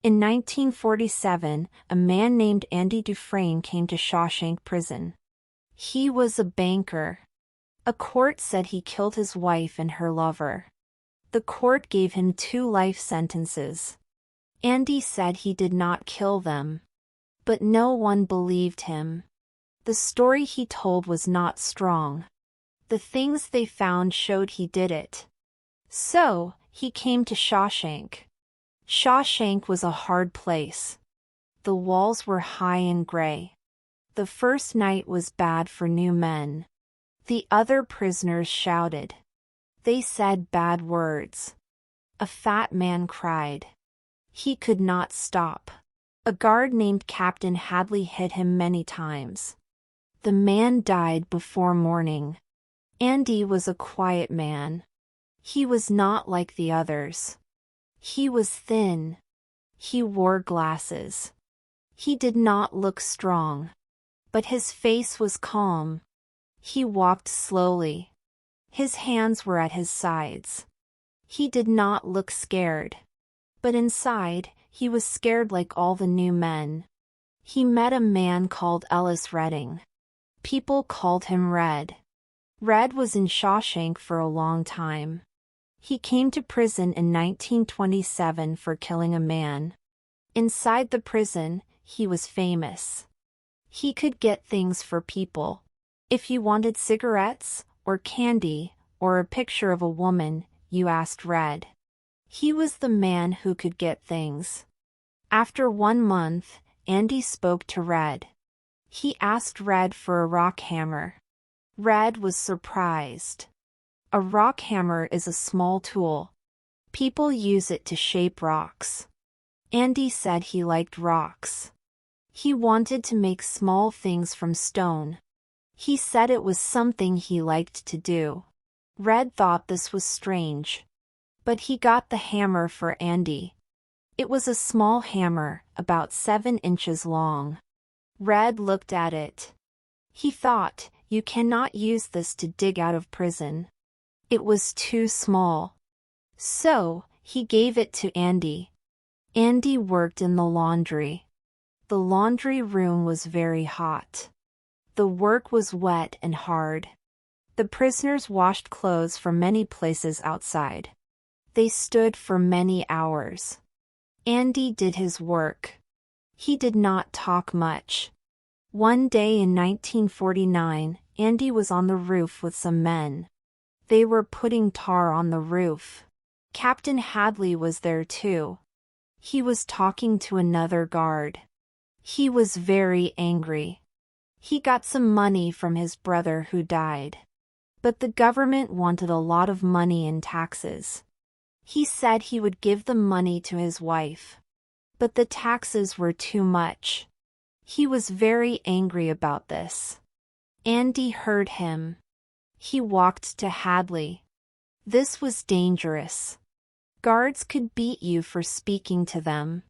In 1947, a man named Andy Dufresne came to Shawshank prison. He was a banker. A court said he killed his wife and her lover. The court gave him 2 life sentences. Andy said he did not kill them. But no one believed him. The story he told was not strong. The things they found showed he did it. So, he came to Shawshank. Shawshank was a hard place. The walls were high and gray. The first night was bad for new men. The other prisoners shouted. They said bad words. A fat man cried. He could not stop. A guard named Captain Hadley hit him many times. The man died before morning. Andy was a quiet man. He was not like the others. He was thin. He wore glasses. He did not look strong. But his face was calm. He walked slowly. His hands were at his sides. He did not look scared. But inside, he was scared like all the new men. He met a man called Ellis Redding. People called him Red. Red was in Shawshank for a long time. He came to prison in 1927 for killing a man. Inside the prison, he was famous. He could get things for people. If you wanted cigarettes, or candy, or a picture of a woman, you asked Red. He was the man who could get things. After 1 month, Andy spoke to Red. He asked Red for a rock hammer. Red was surprised. A rock hammer is a small tool. People use it to shape rocks. Andy said he liked rocks. He wanted to make small things from stone. He said it was something he liked to do. Red thought this was strange. But he got the hammer for Andy. It was a small hammer, about 7 inches long. Red looked at it. He thought, you cannot use this to dig out of prison. It was too small. So, he gave it to Andy. Andy worked in the laundry. The laundry room was very hot. The work was wet and hard. The prisoners washed clothes from many places outside. They stood for many hours. Andy did his work. He did not talk much. One day in 1949, Andy was on the roof with some men. They were putting tar on the roof. Captain Hadley was there too. He was talking to another guard. He was very angry. He got some money from his brother who died. But the government wanted a lot of money in taxes. He said he would give the money to his wife. But the taxes were too much. He was very angry about this. Andy heard him. He walked to Hadley. This was dangerous. Guards could beat you for speaking to them.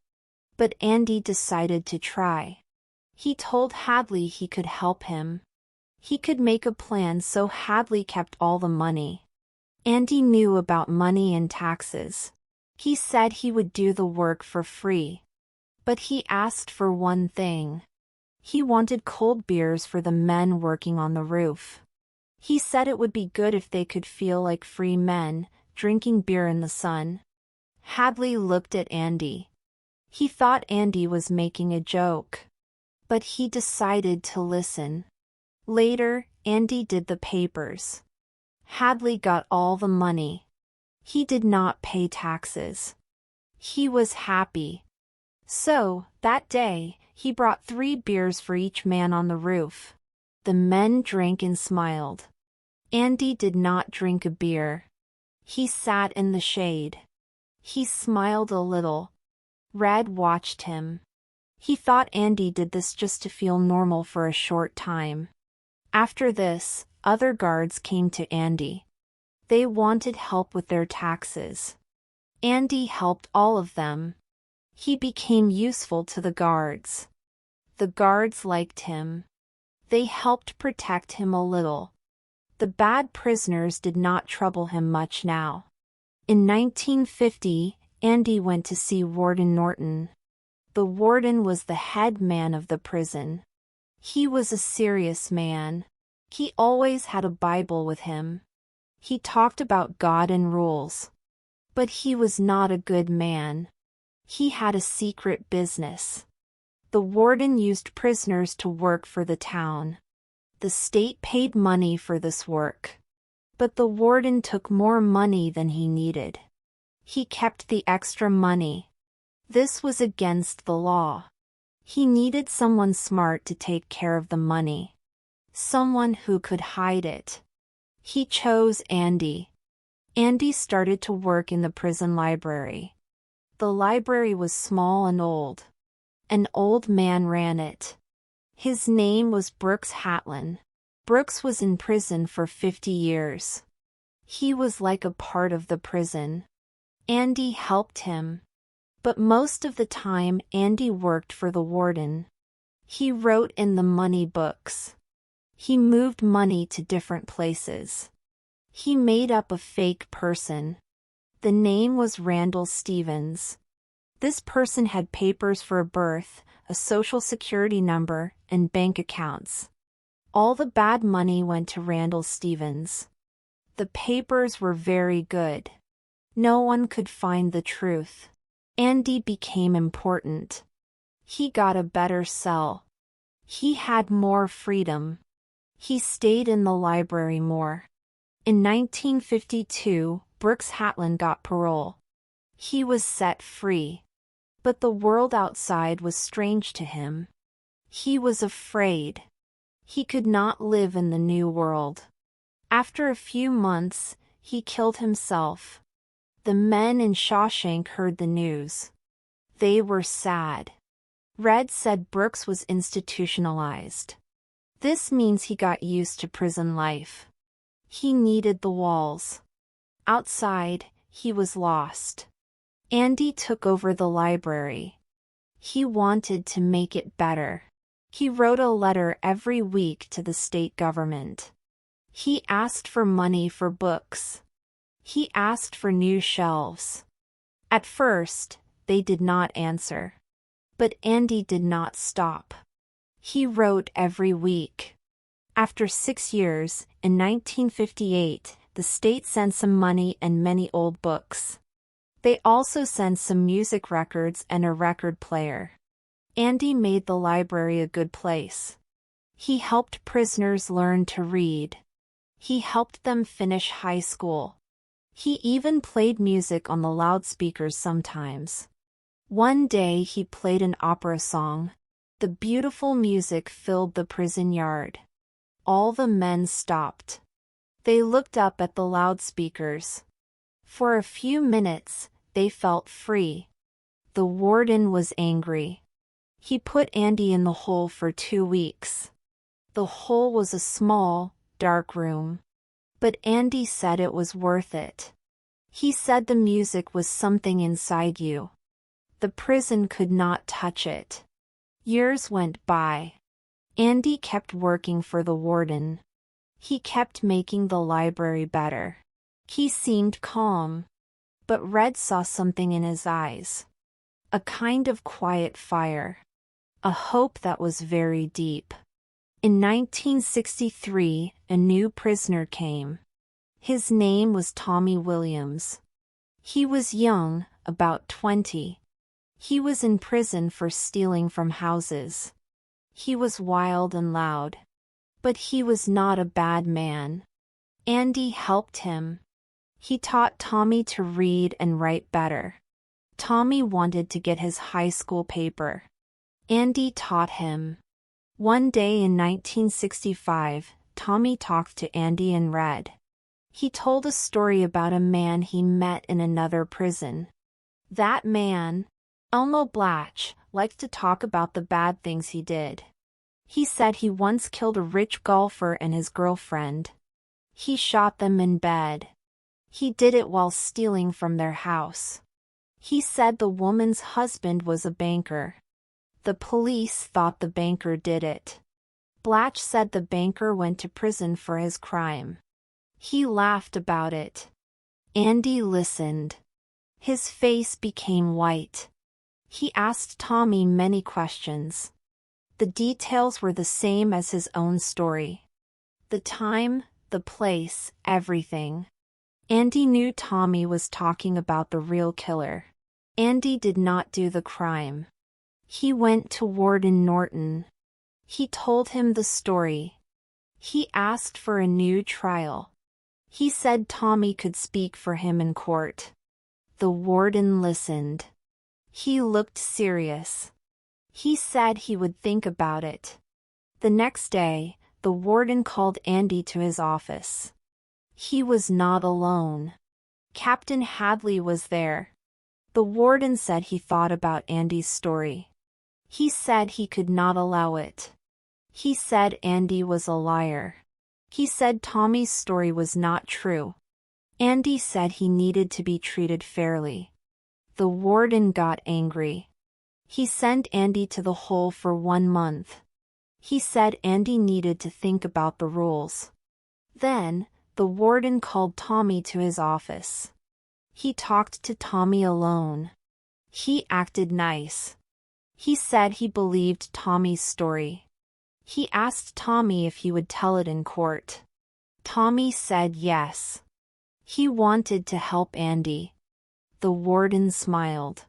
But Andy decided to try. He told Hadley he could help him. He could make a plan so Hadley kept all the money. Andy knew about money and taxes. He said he would do the work for free. But he asked for one thing. He wanted cold beers for the men working on the roof. He said it would be good if they could feel like free men, drinking beer in the sun. Hadley looked at Andy. He thought Andy was making a joke. But he decided to listen. Later, Andy did the papers. Hadley got all the money. He did not pay taxes. He was happy. So, that day, he brought 3 beers for each man on the roof. The men drank and smiled. Andy did not drink a beer. He sat in the shade. He smiled a little. Red watched him. He thought Andy did this just to feel normal for a short time. After this, other guards came to Andy. They wanted help with their taxes. Andy helped all of them. He became useful to the guards. The guards liked him. They helped protect him a little. The bad prisoners did not trouble him much now. In 1950, Andy went to see Warden Norton. The warden was the head man of the prison. He was a serious man. He always had a Bible with him. He talked about God and rules. But he was not a good man. He had a secret business. The warden used prisoners to work for the town. The state paid money for this work. But the warden took more money than he needed. He kept the extra money. This was against the law. He needed someone smart to take care of the money. Someone who could hide it. He chose Andy. Andy started to work in the prison library. The library was small and old. An old man ran it. His name was Brooks Hatlin. Brooks was in prison for 50 years. He was like a part of the prison. Andy helped him. But most of the time Andy worked for the warden. He wrote in the money books. He moved money to different places. He made up a fake person. The name was Randall Stevens. This person had papers for a birth, a social security number, and bank accounts. All the bad money went to Randall Stevens. The papers were very good. No one could find the truth. Andy became important. He got a better cell. He had more freedom. He stayed in the library more. In 1952, Brooks Hatlin got parole. He was set free. But the world outside was strange to him. He was afraid. He could not live in the new world. After a few months, he killed himself. The men in Shawshank heard the news. They were sad. Red said Brooks was institutionalized. This means he got used to prison life. He needed the walls. Outside, he was lost. Andy took over the library. He wanted to make it better. He wrote a letter every week to the state government. He asked for money for books. He asked for new shelves. At first, they did not answer. But Andy did not stop. He wrote every week. After 6 years, in 1958, the state sent some money and many old books. They also sent some music records and a record player. Andy made the library a good place. He helped prisoners learn to read. He helped them finish high school. He even played music on the loudspeakers sometimes. One day he played an opera song. The beautiful music filled the prison yard. All the men stopped. They looked up at the loudspeakers. For a few minutes, they felt free. The warden was angry. He put Andy in the hole for 2 weeks. The hole was a small, dark room. But Andy said it was worth it. He said the music was something inside you. The prison could not touch it. Years went by. Andy kept working for the warden. He kept making the library better. He seemed calm. But Red saw something in his eyes. A kind of quiet fire. A hope that was very deep. In 1963, a new prisoner came. His name was Tommy Williams. He was young, about 20. He was in prison for stealing from houses. He was wild and loud. But he was not a bad man. Andy helped him. He taught Tommy to read and write better. Tommy wanted to get his high school paper. Andy taught him. One day in 1965, Tommy talked to Andy and Red. He told a story about a man he met in another prison. That man, Elmo Blatch, liked to talk about the bad things he did. He said he once killed a rich golfer and his girlfriend. He shot them in bed. He did it while stealing from their house. He said the woman's husband was a banker. The police thought the banker did it. Blatch said the banker went to prison for his crime. He laughed about it. Andy listened. His face became white. He asked Tommy many questions. The details were the same as his own story. The time, the place, everything. Andy knew Tommy was talking about the real killer. Andy did not do the crime. He went to Warden Norton. He told him the story. He asked for a new trial. He said Tommy could speak for him in court. The warden listened. He looked serious. He said he would think about it. The next day, the warden called Andy to his office. He was not alone. Captain Hadley was there. The warden said he thought about Andy's story. He said he could not allow it. He said Andy was a liar. He said Tommy's story was not true. Andy said he needed to be treated fairly. The warden got angry. He sent Andy to the hole for 1 month. He said Andy needed to think about the rules. Then, the warden called Tommy to his office. He talked to Tommy alone. He acted nice. He said he believed Tommy's story. He asked Tommy if he would tell it in court. Tommy said yes. He wanted to help Andy. The warden smiled.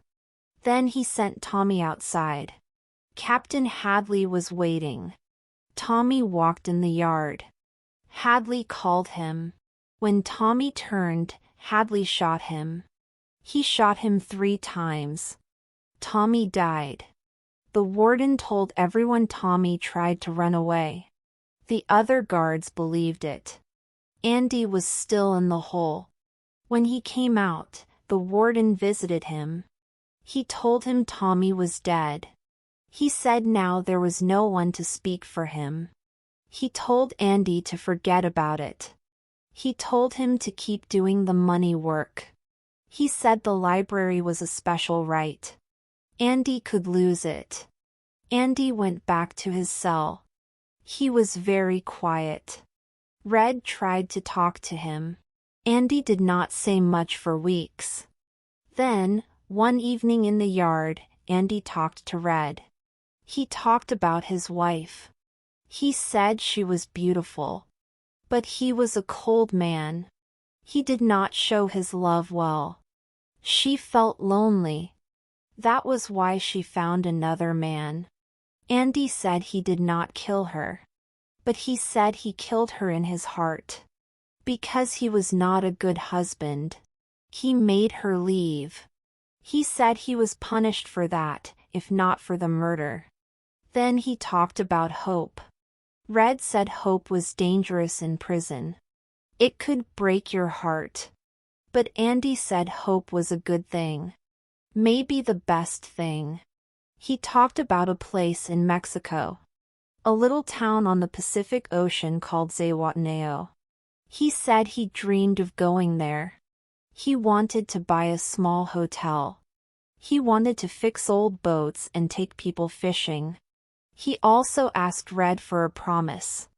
Then he sent Tommy outside. Captain Hadley was waiting. Tommy walked in the yard. Hadley called him. When Tommy turned, Hadley shot him. He shot him 3 times. Tommy died. The warden told everyone Tommy tried to run away. The other guards believed it. Andy was still in the hole. When he came out, the warden visited him. He told him Tommy was dead. He said now there was no one to speak for him. He told Andy to forget about it. He told him to keep doing the money work. He said the library was a special right. Andy could lose it. Andy went back to his cell. He was very quiet. Red tried to talk to him. Andy did not say much for weeks. Then, one evening in the yard, Andy talked to Red. He talked about his wife. He said she was beautiful. But he was a cold man. He did not show his love well. She felt lonely. That was why she found another man. Andy said he did not kill her. But he said he killed her in his heart. Because he was not a good husband. He made her leave. He said he was punished for that, if not for the murder. Then he talked about hope. Red said hope was dangerous in prison. It could break your heart. But Andy said hope was a good thing. Maybe the best thing. He talked about a place in Mexico. A little town on the Pacific Ocean called Zihuatanejo. He said he dreamed of going there. He wanted to buy a small hotel. He wanted to fix old boats and take people fishing. He also asked Red for a promise.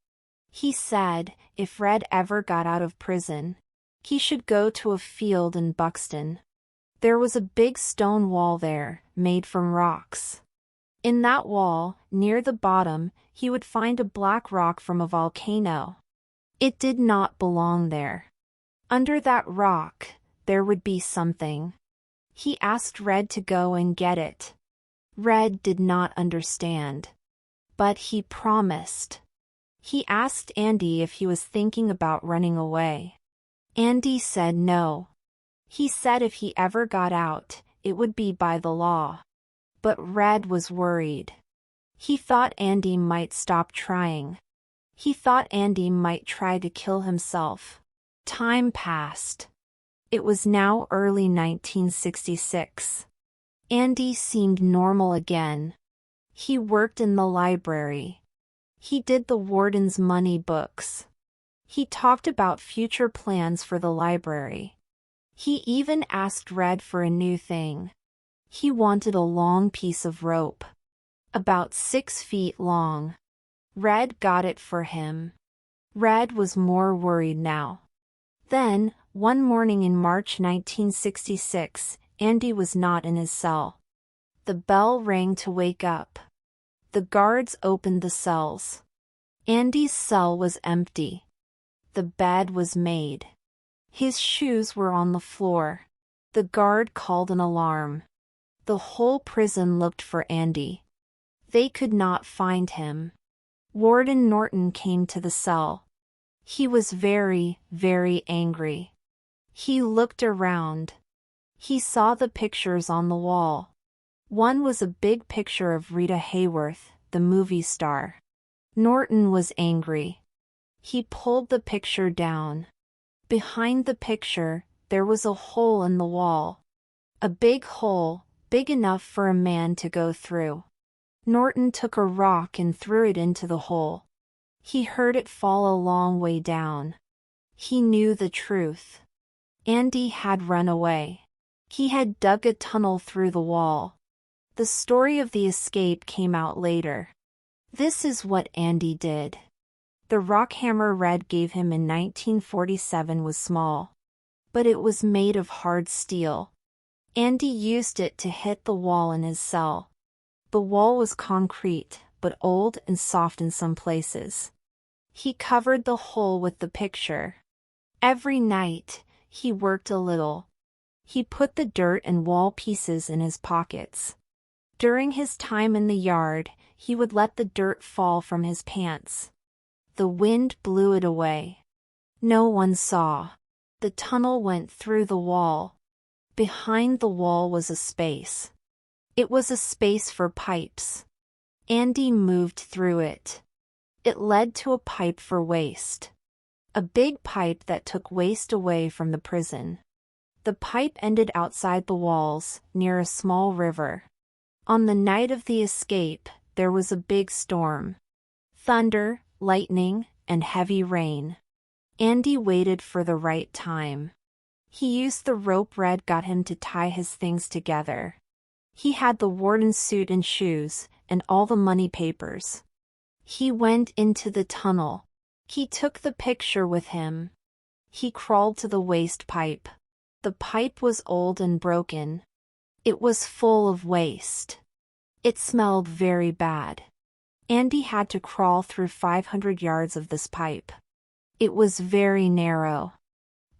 He said, if Red ever got out of prison, he should go to a field in Buxton. There was a big stone wall there, made from rocks. In that wall, near the bottom, he would find a black rock from a volcano. It did not belong there. Under that rock, there would be something. He asked Red to go and get it. Red did not understand. But he promised. He asked Andy if he was thinking about running away. Andy said no. He said if he ever got out, it would be by the law. But Red was worried. He thought Andy might stop trying. He thought Andy might try to kill himself. Time passed. It was now early 1966. Andy seemed normal again. He worked in the library. He did the warden's money books. He talked about future plans for the library. He even asked Red for a new thing. He wanted a long piece of rope. About 6 feet long. Red got it for him. Red was more worried now. Then, one morning in March 1966, Andy was not in his cell. The bell rang to wake up. The guards opened the cells. Andy's cell was empty. The bed was made. His shoes were on the floor. The guard called an alarm. The whole prison looked for Andy. They could not find him. Warden Norton came to the cell. He was very, very angry. He looked around. He saw the pictures on the wall. One was a big picture of Rita Hayworth, the movie star. Norton was angry. He pulled the picture down. Behind the picture, there was a hole in the wall. A big hole, big enough for a man to go through. Norton took a rock and threw it into the hole. He heard it fall a long way down. He knew the truth. Andy had run away. He had dug a tunnel through the wall. The story of the escape came out later. This is what Andy did. The rock hammer Red gave him in 1947 was small, but it was made of hard steel. Andy used it to hit the wall in his cell. The wall was concrete, but old and soft in some places. He covered the hole with the picture. Every night, he worked a little. He put the dirt and wall pieces in his pockets. During his time in the yard, he would let the dirt fall from his pants. The wind blew it away. No one saw. The tunnel went through the wall. Behind the wall was a space. It was a space for pipes. Andy moved through it. It led to a pipe for waste. A big pipe that took waste away from the prison. The pipe ended outside the walls, near a small river. On the night of the escape, there was a big storm. Thunder, lightning, and heavy rain. Andy waited for the right time. He used the rope Red got him to tie his things together. He had the warden's suit and shoes, and all the money papers. He went into the tunnel. He took the picture with him. He crawled to the waste pipe. The pipe was old and broken. It was full of waste. It smelled very bad. Andy had to crawl through 500 yards of this pipe. It was very narrow.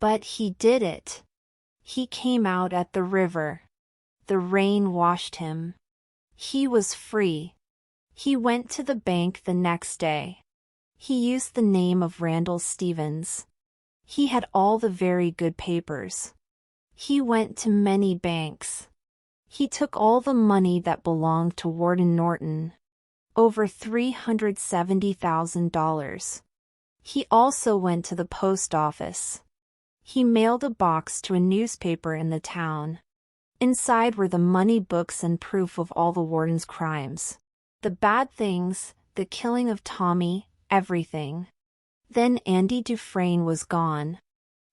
But he did it. He came out at the river. The rain washed him. He was free. He went to the bank the next day. He used the name of Randall Stevens. He had all the very good papers. He went to many banks. He took all the money that belonged to Warden Norton. Over $370,000. He also went to the post office. He mailed a box to a newspaper in the town. Inside were the money books and proof of all the warden's crimes. The bad things, the killing of Tommy, everything. Then Andy Dufresne was gone.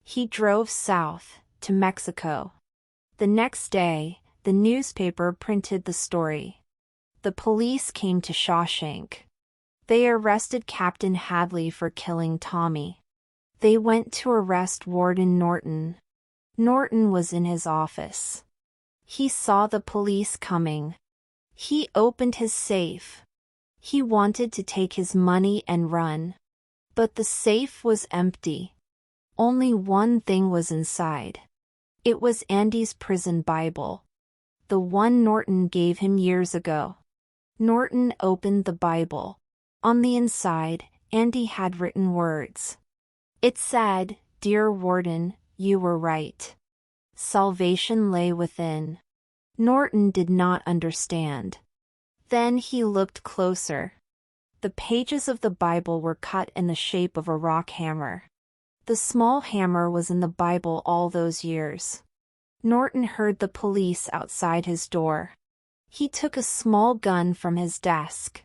He drove south, to Mexico. The next day, the newspaper printed the story. The police came to Shawshank. They arrested Captain Hadley for killing Tommy. They went to arrest Warden Norton. Norton was in his office. He saw the police coming. He opened his safe. He wanted to take his money and run. But the safe was empty. Only one thing was inside. It was Andy's prison Bible. The one Norton gave him years ago. Norton opened the Bible. On the inside, Andy had written words. It said, "Dear Warden, you were right. Salvation lay within." Norton did not understand. Then he looked closer. The pages of the Bible were cut in the shape of a rock hammer. The small hammer was in the Bible all those years. Norton heard the police outside his door. He took a small gun from his desk.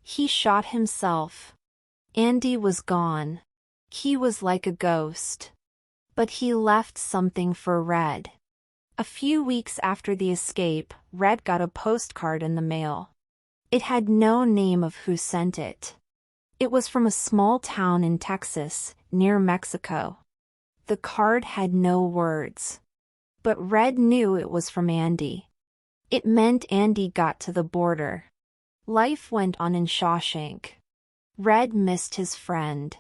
He shot himself. Andy was gone. He was like a ghost. But he left something for Red. A few weeks after the escape, Red got a postcard in the mail. It had no name of who sent it. It was from a small town in Texas, near Mexico. The card had no words. But Red knew it was from Andy. It meant Andy got to the border. Life went on in Shawshank. Red missed his friend.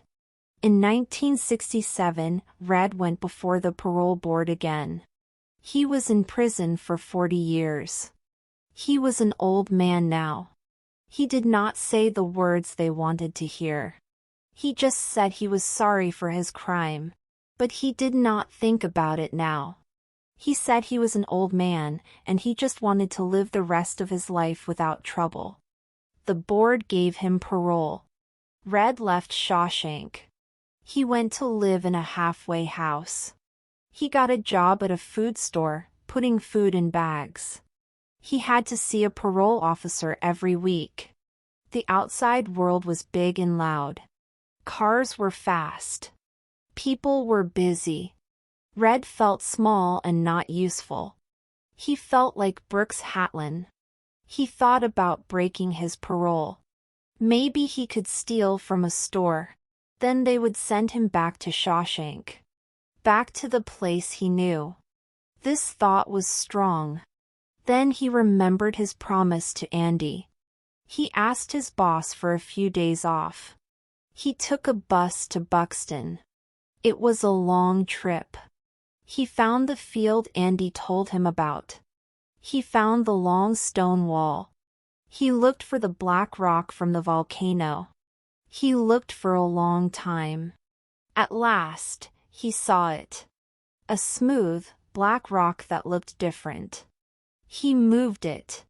In 1967, Red went before the parole board again. He was in prison for 40 years. He was an old man now. He did not say the words they wanted to hear. He just said he was sorry for his crime. But he did not think about it now. He said he was an old man, and he just wanted to live the rest of his life without trouble. The board gave him parole. Red left Shawshank. He went to live in a halfway house. He got a job at a food store, putting food in bags. He had to see a parole officer every week. The outside world was big and loud. Cars were fast. People were busy. Red felt small and not useful. He felt like Brooks Hatlin. He thought about breaking his parole. Maybe he could steal from a store. Then they would send him back to Shawshank. Back to the place he knew. This thought was strong. Then he remembered his promise to Andy. He asked his boss for a few days off. He took a bus to Buxton. It was a long trip. He found the field Andy told him about. He found the long stone wall. He looked for the black rock from the volcano. He looked for a long time. At last, he saw it. A smooth, black rock that looked different. He moved it.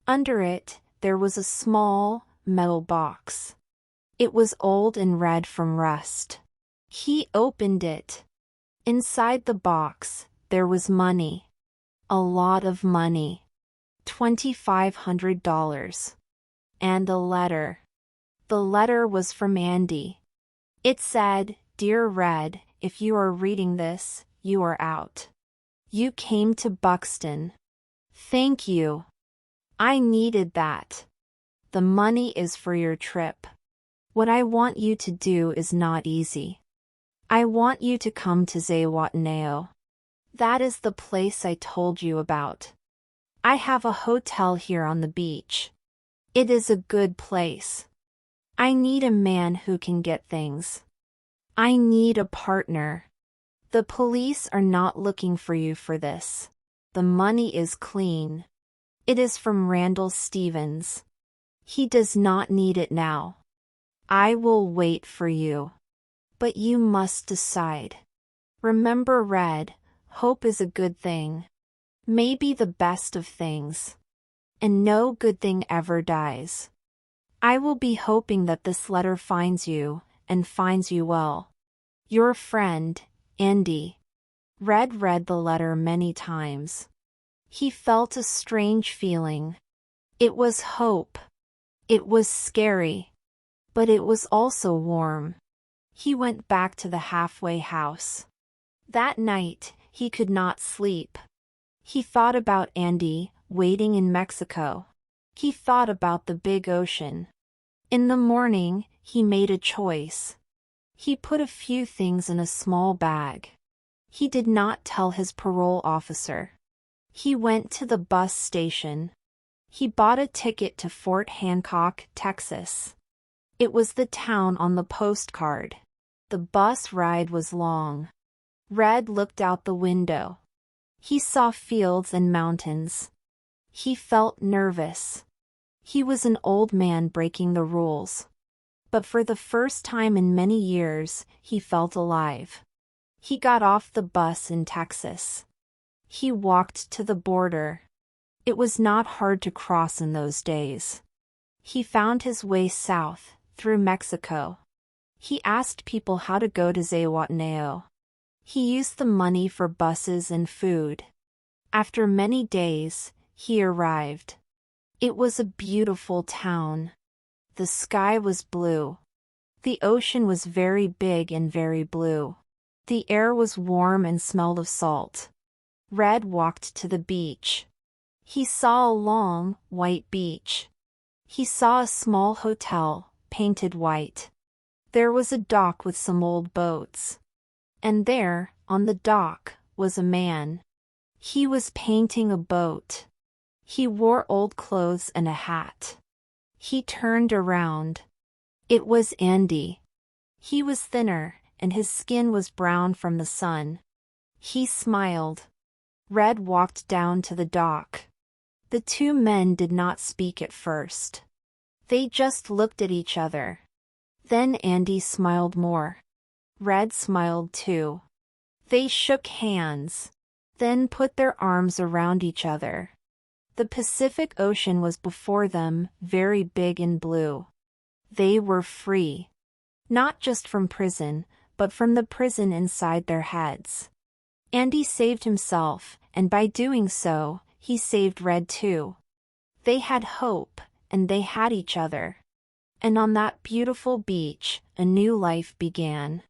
Under it, there was a small, metal box. It was old and red from rust. He opened it. Inside the box, there was money. A lot of money. $2,500. And a letter. The letter was from Andy. It said, "Dear Red, if you are reading this, you are out. You came to Buxton. Thank you. I needed that. The money is for your trip. What I want you to do is not easy. I want you to come to Zihuatanejo. That is the place I told you about. I have a hotel here on the beach. It is a good place. I need a man who can get things. I need a partner. The police are not looking for you for this. The money is clean. It is from Randall Stevens. He does not need it now. I will wait for you. But you must decide. Remember, Red, hope is a good thing. Maybe the best of things. And no good thing ever dies. I will be hoping that this letter finds you, and finds you well. Your friend, Andy." Red read the letter many times. He felt a strange feeling. It was hope. It was scary. But it was also warm. He went back to the halfway house. That night, he could not sleep. He thought about Andy, waiting in Mexico. He thought about the big ocean. In the morning, he made a choice. He put a few things in a small bag. He did not tell his parole officer. He went to the bus station. He bought a ticket to Fort Hancock, Texas. It was the town on the postcard. The bus ride was long. Red looked out the window. He saw fields and mountains. He felt nervous. He was an old man breaking the rules. But for the first time in many years, he felt alive. He got off the bus in Texas. He walked to the border. It was not hard to cross in those days. He found his way south, through Mexico. He asked people how to go to Zihuatanejo. He used the money for buses and food. After many days, he arrived. It was a beautiful town. The sky was blue. The ocean was very big and very blue. The air was warm and smelled of salt. Red walked to the beach. He saw a long, white beach. He saw a small hotel, painted white. There was a dock with some old boats. And there, on the dock, was a man. He was painting a boat. He wore old clothes and a hat. He turned around. It was Andy. He was thinner, and his skin was brown from the sun. He smiled. Red walked down to the dock. The two men did not speak at first. They just looked at each other. Then Andy smiled more. Red smiled too. They shook hands, then put their arms around each other. The Pacific Ocean was before them, very big and blue. They were free. Not just from prison, but from the prison inside their heads. Andy saved himself, and by doing so, he saved Red too. They had hope, and they had each other. And on that beautiful beach, a new life began.